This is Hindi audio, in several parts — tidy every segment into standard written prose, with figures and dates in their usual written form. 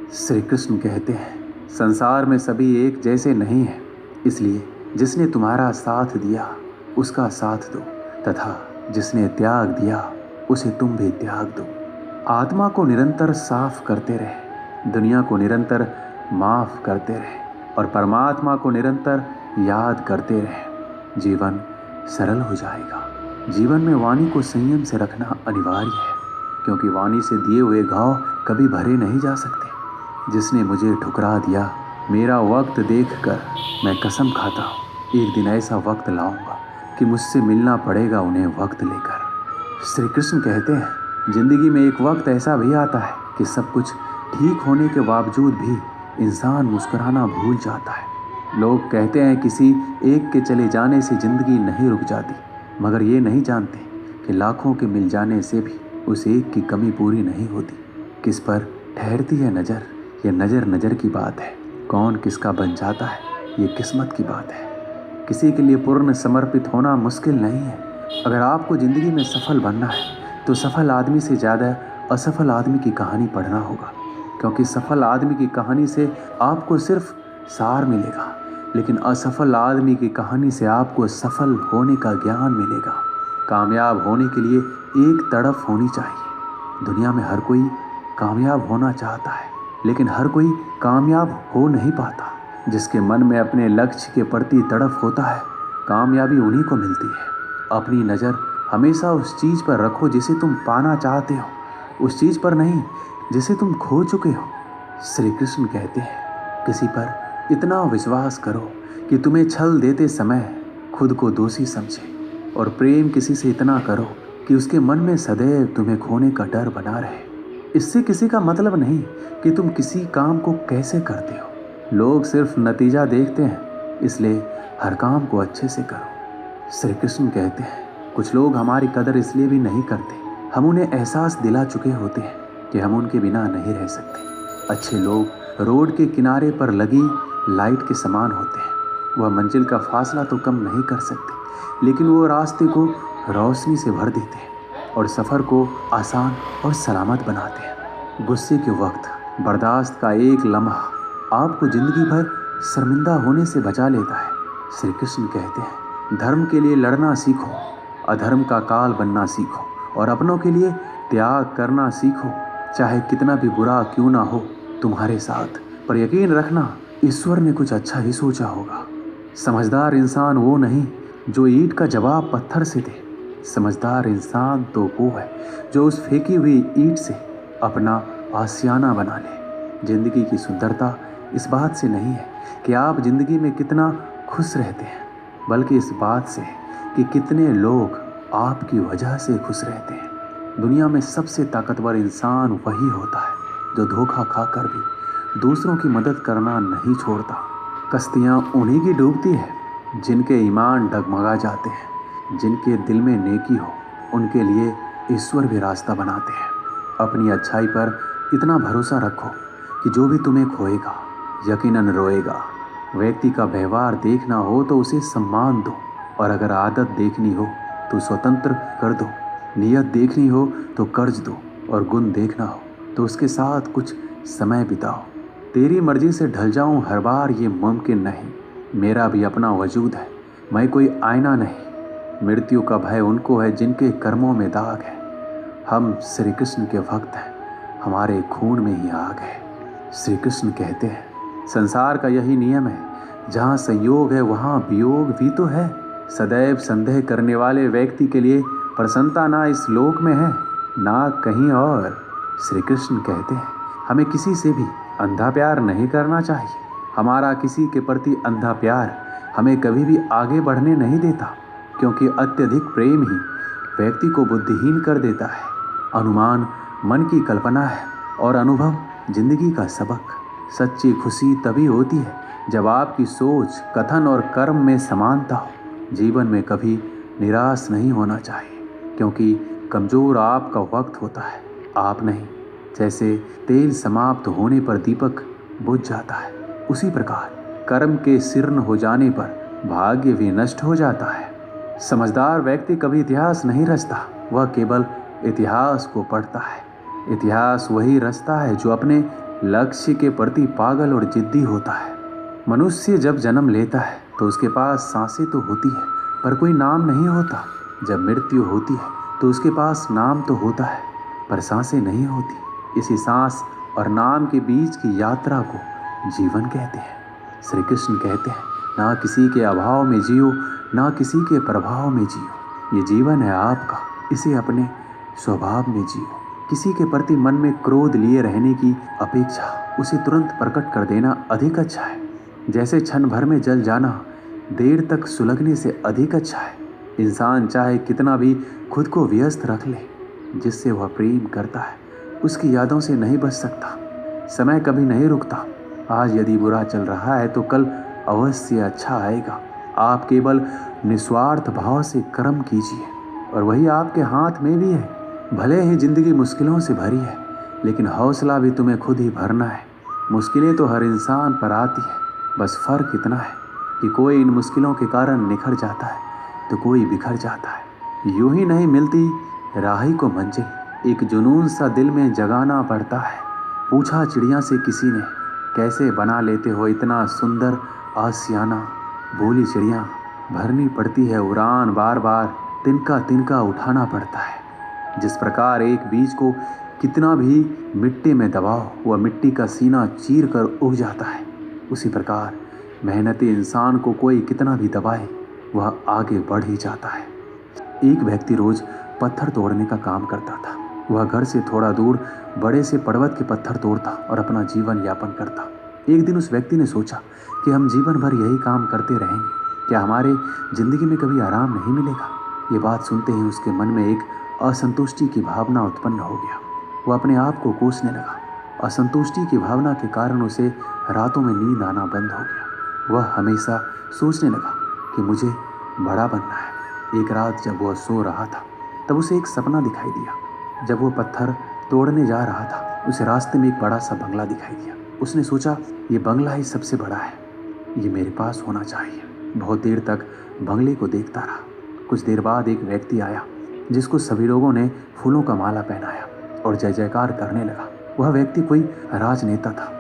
श्री कृष्ण कहते हैं, संसार में सभी एक जैसे नहीं हैं, इसलिए जिसने तुम्हारा साथ दिया उसका साथ दो, तथा जिसने त्याग दिया उसे तुम भी त्याग दो। आत्मा को निरंतर साफ करते रहे, दुनिया को निरंतर माफ करते रहे और परमात्मा को निरंतर याद करते रहे। जीवन सरल हो जाएगा। जीवन में वाणी को संयम से रखना अनिवार्य है, क्योंकि वाणी से दिए हुए घाव कभी भरे नहीं जा सकते। जिसने मुझे ठुकरा दिया, मेरा वक्त देखकर मैं कसम खाता हूँ, एक दिन ऐसा वक्त लाऊंगा कि मुझसे मिलना पड़ेगा उन्हें वक्त लेकर। श्री कृष्ण कहते हैं, जिंदगी में एक वक्त ऐसा भी आता है कि सब कुछ ठीक होने के बावजूद भी इंसान मुस्कुराना भूल जाता है। लोग कहते हैं किसी एक के चले जाने से जिंदगी नहीं रुक जाती, मगर ये नहीं जानते कि लाखों के मिल जाने से भी उस एक की कमी पूरी नहीं होती। किस पर ठहरती है नज़र, ये नज़र नज़र की बात है। कौन किसका बन जाता है, ये किस्मत की बात है। किसी के लिए पूर्ण समर्पित होना मुश्किल नहीं है। अगर आपको ज़िंदगी में सफल बनना है तो सफल आदमी से ज़्यादा असफल आदमी की कहानी पढ़ना होगा, क्योंकि सफल आदमी की कहानी से आपको सिर्फ सार मिलेगा, लेकिन असफल आदमी की कहानी से आपको सफल होने का ज्ञान मिलेगा। कामयाब होने के लिए एक तड़फ होनी चाहिए। दुनिया में हर कोई कामयाब होना चाहता है, लेकिन हर कोई कामयाब हो नहीं पाता। जिसके मन में अपने लक्ष्य के प्रति तड़फ होता है, कामयाबी उन्हीं को मिलती है। अपनी नज़र हमेशा उस चीज़ पर रखो जिसे तुम पाना चाहते हो, उस चीज़ पर नहीं जिसे तुम खो चुके हो। श्री कृष्ण कहते हैं, किसी पर इतना विश्वास करो कि तुम्हें छल देते समय खुद को दोषी समझे, और प्रेम किसी से इतना करो कि उसके मन में सदैव तुम्हें खोने का डर बना रहे। इससे किसी का मतलब नहीं कि तुम किसी काम को कैसे करते हो। लोग सिर्फ नतीजा देखते हैं, इसलिए हर काम को अच्छे से करो। श्री कृष्ण कहते हैं, कुछ लोग हमारी कदर इसलिए भी नहीं करते, हम उन्हें एहसास दिला चुके होते हैं कि हम उनके बिना नहीं रह सकते। अच्छे लोग रोड के किनारे पर लगी लाइट के समान होते हैं। वह मंजिल का फासला तो कम नहीं कर सकते, लेकिन वो रास्ते को रोशनी से भर देते हैं और सफ़र को आसान और सलामत बनाते हैं। गुस्से के वक्त बर्दाश्त का एक लम्हा आपको ज़िंदगी भर शर्मिंदा होने से बचा लेता है। श्री कृष्ण कहते हैं, धर्म के लिए लड़ना सीखो, अधर्म का काल बनना सीखो और अपनों के लिए त्याग करना सीखो। चाहे कितना भी बुरा क्यों ना हो तुम्हारे साथ, पर यकीन रखना ईश्वर ने कुछ अच्छा ही सोचा होगा। समझदार इंसान वो नहीं जो ईंट का जवाब पत्थर से दे। समझदार इंसान तो वो है जो उस फेंकी हुई ईंट से अपना आशियाना बना ले। जिंदगी की सुंदरता इस बात से नहीं है कि आप जिंदगी में कितना खुश रहते हैं, बल्कि इस बात से कि कितने लोग आपकी वजह से खुश रहते हैं। दुनिया में सबसे ताकतवर इंसान वही होता है जो धोखा खाकर भी दूसरों की मदद करना नहीं छोड़ता। कश्तियाँ उन्हीं की डूबती है जिनके ईमान डगमगा जाते हैं। जिनके दिल में नेकी हो, उनके लिए ईश्वर भी रास्ता बनाते हैं। अपनी अच्छाई पर इतना भरोसा रखो कि जो भी तुम्हें खोएगा यकीनन रोएगा। व्यक्ति का व्यवहार देखना हो तो उसे सम्मान दो, और अगर आदत देखनी हो तो स्वतंत्र कर दो। नियत देखनी हो तो कर्ज दो, और गुण देखना हो तो उसके साथ कुछ समय बिताओ। तेरी मर्जी से ढल जाऊं हर बार ये मुमकिन नहीं। मेरा भी अपना वजूद है, मैं कोई आईना नहीं। मृत्यु का भय उनको है जिनके कर्मों में दाग है। हम श्री कृष्ण के भक्त हैं, हमारे खून में ही आग है। श्री कृष्ण कहते हैं, संसार का यही नियम है, जहाँ संयोग है वहाँ वियोग भी तो है। सदैव संदेह करने वाले व्यक्ति के लिए प्रसन्नता ना इस लोक में है ना कहीं और। श्री कृष्ण कहते हैं, हमें किसी से भी अंधा प्यार नहीं करना चाहिए। हमारा किसी के प्रति अंधा प्यार हमें कभी भी आगे बढ़ने नहीं देता, क्योंकि अत्यधिक प्रेम ही व्यक्ति को बुद्धिहीन कर देता है। अनुमान मन की कल्पना है और अनुभव जिंदगी का सबक। सच्ची खुशी तभी होती है जब आपकी सोच, कथन और कर्म में समानता हो। जीवन में कभी निराश नहीं होना चाहिए, क्योंकि कमज़ोर आपका वक्त होता है, आप नहीं। जैसे तेल समाप्त होने पर दीपक बुझ जाता है, उसी प्रकार कर्म के शीर्ण हो जाने पर भाग्य भी नष्ट हो जाता है। समझदार व्यक्ति कभी इतिहास नहीं रचता, वह केवल इतिहास को पढ़ता है। इतिहास वही रचता है जो अपने लक्ष्य के प्रति पागल और जिद्दी होता है। मनुष्य जब जन्म लेता है तो उसके पास सांसें तो होती है पर कोई नाम नहीं होता। जब मृत्यु होती है तो उसके पास नाम तो होता है पर सांसें नहीं होती। इसी सांस और नाम के बीच की यात्रा को जीवन कहते हैं। श्री कृष्ण कहते हैं, ना किसी के अभाव में जियो, ना किसी के प्रभाव में जियो। ये जीवन है आपका, इसे अपने स्वभाव में जियो। किसी के प्रति मन में क्रोध लिए रहने की अपेक्षा उसे तुरंत प्रकट कर देना अधिक अच्छा है। जैसे क्षण भर में जल जाना देर तक सुलगने से अधिक अच्छा है। इंसान चाहे कितना भी खुद को व्यस्त रख ले, जिससे वह प्रेम करता है उसकी यादों से नहीं बच सकता। समय कभी नहीं रुकता। आज यदि बुरा चल रहा है तो कल अवश्य अच्छा आएगा। आप केवल निस्वार्थ भाव से कर्म कीजिए और वही आपके हाथ में भी है। भले ही जिंदगी मुश्किलों से भरी है, लेकिन हौसला भी तुम्हें खुद ही भरना है। मुश्किलें तो हर इंसान पर आती है, बस फर्क इतना है कि कोई इन मुश्किलों के कारण निखर जाता है तो कोई बिखर जाता है। यूं ही नहीं मिलती राही को मंजिल, एक जुनून सा दिल में जगाना पड़ता है। पूछा चिड़िया से किसी ने, कैसे बना लेते हो इतना सुंदर आशियाना। बोली चिड़िया, भरनी पड़ती है उड़ान, बार बार तिनका तिनका उठाना पड़ता है। जिस प्रकार एक बीज को कितना भी मिट्टी में दबाओ वह मिट्टी का सीना चीर कर उग जाता है, उसी प्रकार मेहनती इंसान को कोई कितना भी दबाए वह आगे बढ़ ही जाता है। एक व्यक्ति रोज पत्थर तोड़ने का काम करता था। वह घर से थोड़ा दूर बड़े से पर्वत के पत्थर तोड़ता और अपना जीवन यापन करता। एक दिन उस व्यक्ति ने सोचा कि हम जीवन भर यही काम करते रहेंगे, क्या हमारे जिंदगी में कभी आराम नहीं मिलेगा। ये बात सुनते ही उसके मन में एक असंतुष्टि की भावना उत्पन्न हो गया। वह अपने आप को कोसने लगा। असंतुष्टि की भावना के कारण उसे रातों में नींद आना बंद हो गया। वह हमेशा सोचने लगा कि मुझे बड़ा बनना है। एक रात जब वह सो रहा था तब उसे एक सपना दिखाई दिया। जब वह पत्थर तोड़ने जा रहा था उसे रास्ते में एक बड़ा सा बंगला दिखाई दिया। उसने सोचा, ये बंगला ही सबसे बड़ा है, ये मेरे पास होना चाहिए। बहुत देर तक बंगले को देखता रहा। कुछ देर बाद एक व्यक्ति आया जिसको सभी लोगों ने फूलों का माला पहनाया और जय जयकार करने लगा। वह व्यक्ति कोई राजनेता था।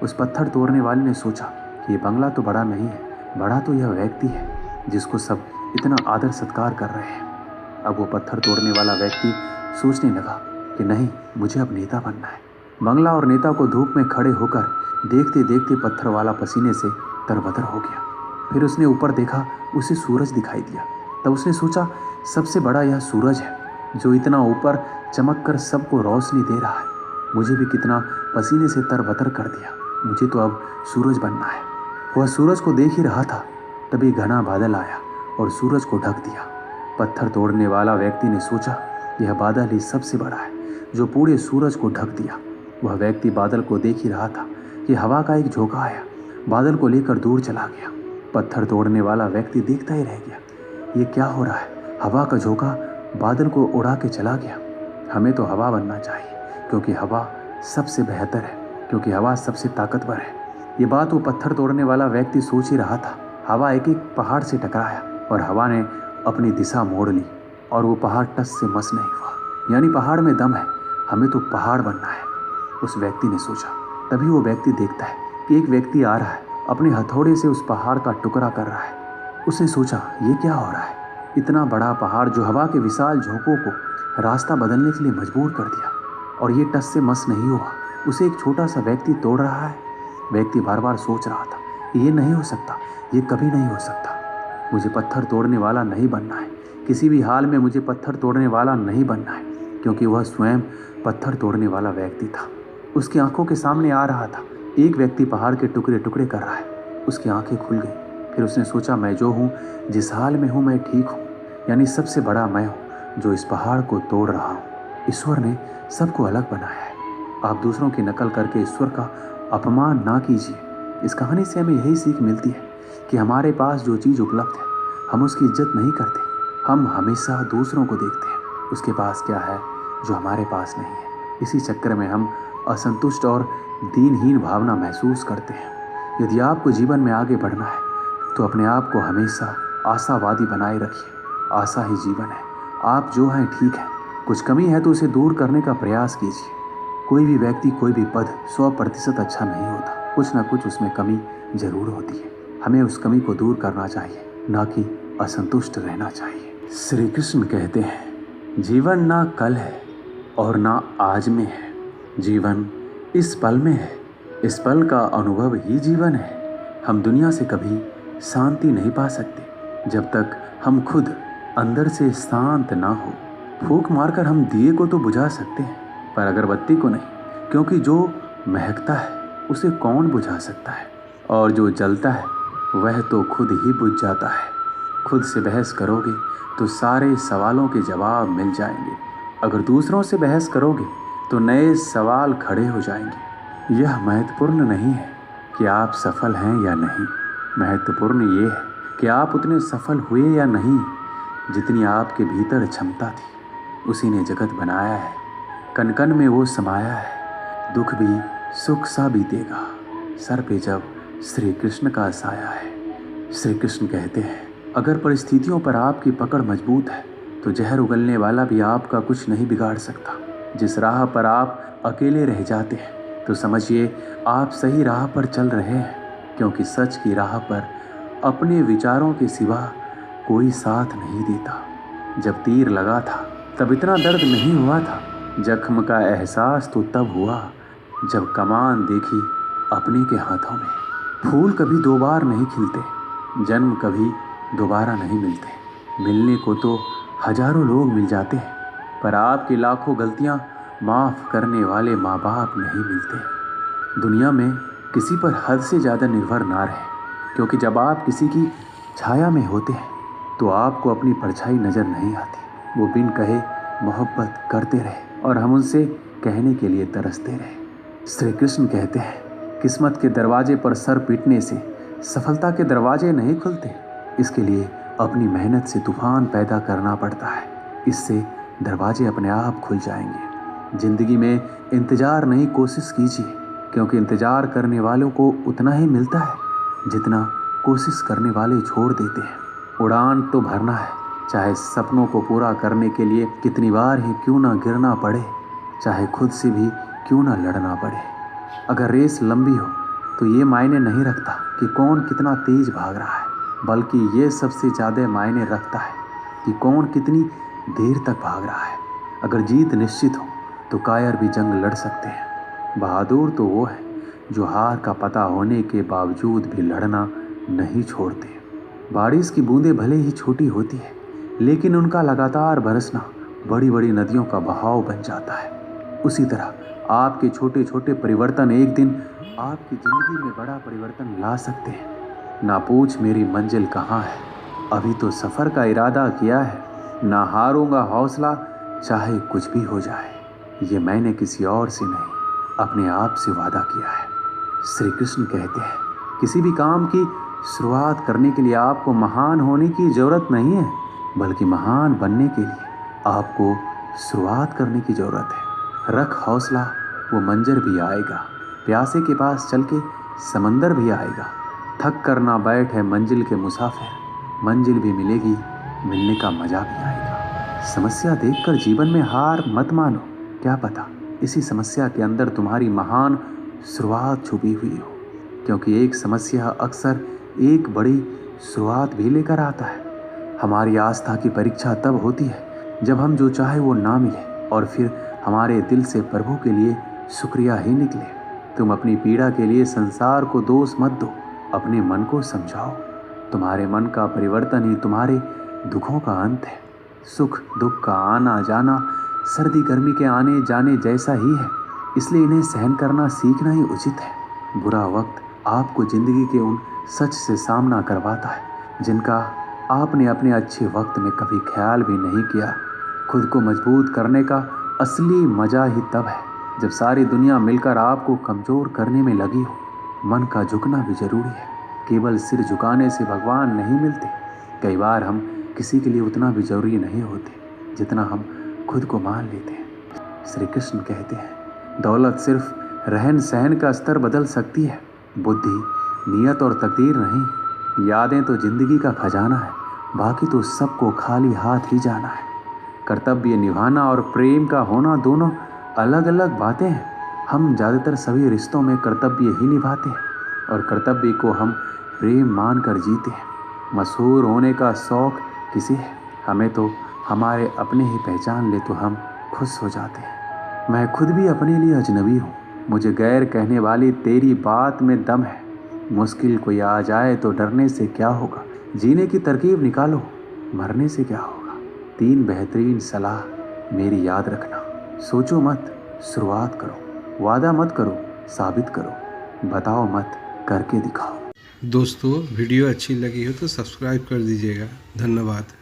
उस पत्थर तोड़ने वाले ने सोचा कि ये बंगला तो बड़ा नहीं है, बड़ा तो यह व्यक्ति है जिसको सब इतना आदर सत्कार कर रहे हैं। अब वो पत्थर तोड़ने वाला व्यक्ति सोचने लगा कि नहीं, मुझे अब नेता बनना है। बंगला और नेता को धूप में खड़े होकर देखते देखते पत्थर वाला पसीने से तरबतर हो गया। फिर उसने ऊपर देखा, उसे सूरज दिखाई दिया। तब उसने सोचा, सबसे बड़ा यह सूरज है जो इतना ऊपर चमक कर सबको रोशनी दे रहा है। मुझे भी कितना पसीने से तरबतर कर दिया, मुझे तो अब सूरज बनना है। वह सूरज को देख ही रहा था, तभी घना बादल आया और सूरज को ढक दिया। पत्थर तोड़ने वाला व्यक्ति ने सोचा, यह बादल ही सबसे बड़ा है जो पूरे सूरज को ढक दिया। वह व्यक्ति बादल को देख ही रहा था कि हवा का एक झोंका आया, बादल को लेकर दूर चला गया। पत्थर तोड़ने वाला व्यक्ति देखता ही रह गया, ये क्या हो रहा है। हवा का झोंका बादल को उड़ा के चला गया। हमें तो हवा बनना चाहिए क्योंकि हवा सबसे बेहतर है, क्योंकि हवा सबसे ताकतवर है। ये बात वो पत्थर तोड़ने वाला व्यक्ति सोच ही रहा था। हवा एक एक पहाड़ से टकराया और हवा ने अपनी दिशा मोड़ ली और वो पहाड़ टस से मस नहीं हुआ। यानी पहाड़ में दम है, हमें तो पहाड़ बनना है, उस व्यक्ति ने सोचा। तभी वो व्यक्ति देखता है कि एक व्यक्ति आ रहा है, अपने हथौड़े से उस पहाड़ का टुकड़ा कर रहा है। उसने सोचा, ये क्या हो रहा है। इतना बड़ा पहाड़ जो हवा के विशाल झोंकों को रास्ता बदलने के लिए मजबूर कर दिया और ये टस से मस नहीं हुआ, उसे एक छोटा सा व्यक्ति तोड़ रहा है। व्यक्ति बार बार सोच रहा था, ये नहीं हो सकता, ये कभी नहीं हो सकता। मुझे पत्थर तोड़ने वाला नहीं बनना है, किसी भी हाल में मुझे पत्थर तोड़ने वाला नहीं बनना है, क्योंकि वह स्वयं पत्थर तोड़ने वाला व्यक्ति था। उसकी आंखों के सामने आ रहा था, एक व्यक्ति पहाड़ के टुकड़े टुकड़े कर रहा है। उसकी आंखें खुल गई। फिर उसने सोचा, मैं जो हूँ, जिस हाल में हूँ, मैं ठीक हूँ, यानी सबसे बड़ा मैं हूँ जो इस पहाड़ को तोड़ रहा हूँ। ईश्वर ने सबको अलग बनाया है। आप दूसरों की नकल करके ईश्वर का अपमान ना कीजिए। इस कहानी से हमें यही सीख मिलती है कि हमारे पास जो चीज़ उपलब्ध है हम उसकी इज्जत नहीं करते। हम हमेशा दूसरों को देखते हैं, उसके पास क्या है जो हमारे पास नहीं है। इसी चक्कर में हम असंतुष्ट और दीनहीन भावना महसूस करते हैं। यदि आपको जीवन में आगे बढ़ना है तो अपने आप को हमेशा आशावादी बनाए रखिए। आशा ही जीवन है। आप जो हैं ठीक है, कुछ कमी है तो उसे दूर करने का प्रयास कीजिए। कोई भी व्यक्ति, कोई भी पद 100% अच्छा नहीं होता। कुछ ना कुछ उसमें कमी जरूर होती है। हमें उस कमी को दूर करना चाहिए, ना कि असंतुष्ट रहना चाहिए। श्री कृष्ण कहते हैं, जीवन ना कल है और ना आज में है, जीवन इस पल में है। इस पल का अनुभव ही जीवन है। हम दुनिया से कभी शांति नहीं पा सकते जब तक हम खुद अंदर से शांत ना हो। फूंक मारकर हम दिए को तो बुझा सकते हैं, पर अगरबत्ती को नहीं, क्योंकि जो महकता है उसे कौन बुझा सकता है, और जो जलता है वह तो खुद ही बुझ जाता है। खुद से बहस करोगे तो सारे सवालों के जवाब मिल जाएंगे। अगर दूसरों से बहस करोगे तो नए सवाल खड़े हो जाएंगे। यह महत्वपूर्ण नहीं है कि आप सफल हैं या नहीं, महत्वपूर्ण ये है कि आप उतने सफल हुए या नहीं जितनी आपके भीतर क्षमता थी। उसी ने जगत बनाया है, कण कण में वो समाया है। दुख भी सुख सा बीतेगा, सर पे जब श्री कृष्ण का साया है। श्री कृष्ण कहते हैं, अगर परिस्थितियों पर आपकी पकड़ मजबूत है तो जहर उगलने वाला भी आपका कुछ नहीं बिगाड़ सकता। जिस राह पर आप अकेले रह जाते हैं तो समझिए आप सही राह पर चल रहे हैं, क्योंकि सच की राह पर अपने विचारों के सिवा कोई साथ नहीं देता। जब तीर लगा था तब इतना दर्द नहीं हुआ था, जख्म का एहसास तो तब हुआ जब कमान देखी अपने के हाथों में। फूल कभी दो बार नहीं खिलते, जन्म कभी दोबारा नहीं मिलते। मिलने को तो हजारों लोग मिल जाते हैं, पर आपकी लाखों गलतियां माफ़ करने वाले माँ बाप नहीं मिलते। दुनिया में किसी पर हद से ज़्यादा निर्भर ना रहे, क्योंकि जब आप किसी की छाया में होते हैं तो आपको अपनी परछाई नज़र नहीं आती। वो बिन कहे मोहब्बत करते रहे और हम उनसे कहने के लिए तरसते रहे। श्री कृष्ण कहते हैं, किस्मत के दरवाजे पर सर पीटने से सफलता के दरवाजे नहीं खुलते। इसके लिए अपनी मेहनत से तूफान पैदा करना पड़ता है, इससे दरवाजे अपने आप खुल जाएंगे। ज़िंदगी में इंतज़ार नहीं, कोशिश कीजिए, क्योंकि इंतज़ार करने वालों को उतना ही मिलता है जितना कोशिश करने वाले छोड़ देते हैं। उड़ान तो भरना है, चाहे सपनों को पूरा करने के लिए कितनी बार ही क्यों ना गिरना पड़े, चाहे खुद से भी क्यों ना लड़ना पड़े। अगर रेस लंबी हो तो ये मायने नहीं रखता कि कौन कितना तेज भाग रहा है, बल्कि ये सबसे ज़्यादा मायने रखता है कि कौन कितनी देर तक भाग रहा है। अगर जीत निश्चित हो तो कायर भी जंग लड़ सकते हैं। बहादुर तो वो है जो हार का पता होने के बावजूद भी लड़ना नहीं छोड़ते। बारिश की बूंदें भले ही छोटी होती है, लेकिन उनका लगातार बरसना बड़ी बड़ी नदियों का बहाव बन जाता है। उसी तरह आपके छोटे छोटे परिवर्तन एक दिन आपकी ज़िंदगी में बड़ा परिवर्तन ला सकते हैं। ना पूछ मेरी मंजिल कहाँ है, अभी तो सफ़र का इरादा किया है। ना हारूंगा हौसला, चाहे कुछ भी हो जाए। ये मैंने किसी और से नहीं, अपने आप से वादा किया है। श्री कृष्ण कहते हैं, किसी भी काम की शुरुआत करने के लिए आपको महान होने की ज़रूरत नहीं है, बल्कि महान बनने के लिए आपको शुरुआत करने की ज़रूरत है। रख हौसला, वो मंजर भी आएगा। प्यासे के पास चल के समंदर भी आएगा। थक कर ना बैठ है मंजिल के मुसाफिर, मंजिल भी मिलेगी, मिलने का मज़ा भी आएगा। समस्या देखकर जीवन में हार मत मानो, क्या पता इसी समस्या के अंदर तुम्हारी महान शुरुआत छुपी हुई हो, क्योंकि एक समस्या अक्सर एक बड़ी शुरुआत भी लेकर आता है। हमारी आस्था की परीक्षा तब होती है जब हम जो चाहे वो ना मिले और फिर हमारे दिल से प्रभु के लिए शुक्रिया ही निकले। तुम अपनी पीड़ा के लिए संसार को दोष मत दो, अपने मन को समझाओ। तुम्हारे मन का परिवर्तन ही तुम्हारे दुखों का अंत है। सुख दुख का आना जाना सर्दी गर्मी के आने जाने जैसा ही है, इसलिए इन्हें सहन करना सीखना ही उचित है। बुरा वक्त आपको ज़िंदगी के उन सच से सामना करवाता है जिनका आपने अपने अच्छे वक्त में कभी ख्याल भी नहीं किया। खुद को मजबूत करने का असली मज़ा ही तब है जब सारी दुनिया मिलकर आपको कमज़ोर करने में लगी हो। मन का झुकना भी ज़रूरी है, केवल सिर झुकाने से भगवान नहीं मिलते। कई बार हम किसी के लिए उतना भी ज़रूरी नहीं होते जितना हम खुद को मान लेते हैं। श्री कृष्ण कहते हैं, दौलत सिर्फ रहन सहन का स्तर बदल सकती है, बुद्धि नियत और तकदीर नहीं। यादें तो ज़िंदगी का खजाना है, बाकी तो सबको खाली हाथ ही जाना है। कर्तव्य निभाना और प्रेम का होना दोनों अलग अलग बातें हैं। हम ज़्यादातर सभी रिश्तों में कर्तव्य ही निभाते हैं और कर्तव्य को हम प्रेम मान कर जीते हैं। मशहूर होने का शौक़ किसे है? हमें तो हमारे अपने ही पहचान ले तो हम खुश हो जाते हैं। मैं खुद भी अपने लिए अजनबी हूँ, मुझे गैर कहने वाली तेरी बात में दम है। मुश्किल कोई आ जाए तो डरने से क्या होगा, जीने की तरकीब निकालो, मरने से क्या होगा। 3 बेहतरीन सलाह मेरी याद रखना। सोचो मत, शुरुआत करो। वादा मत करो, साबित करो। बताओ मत, करके दिखाओ। दोस्तों वीडियो अच्छी लगी हो तो सब्सक्राइब कर दीजिएगा। धन्यवाद।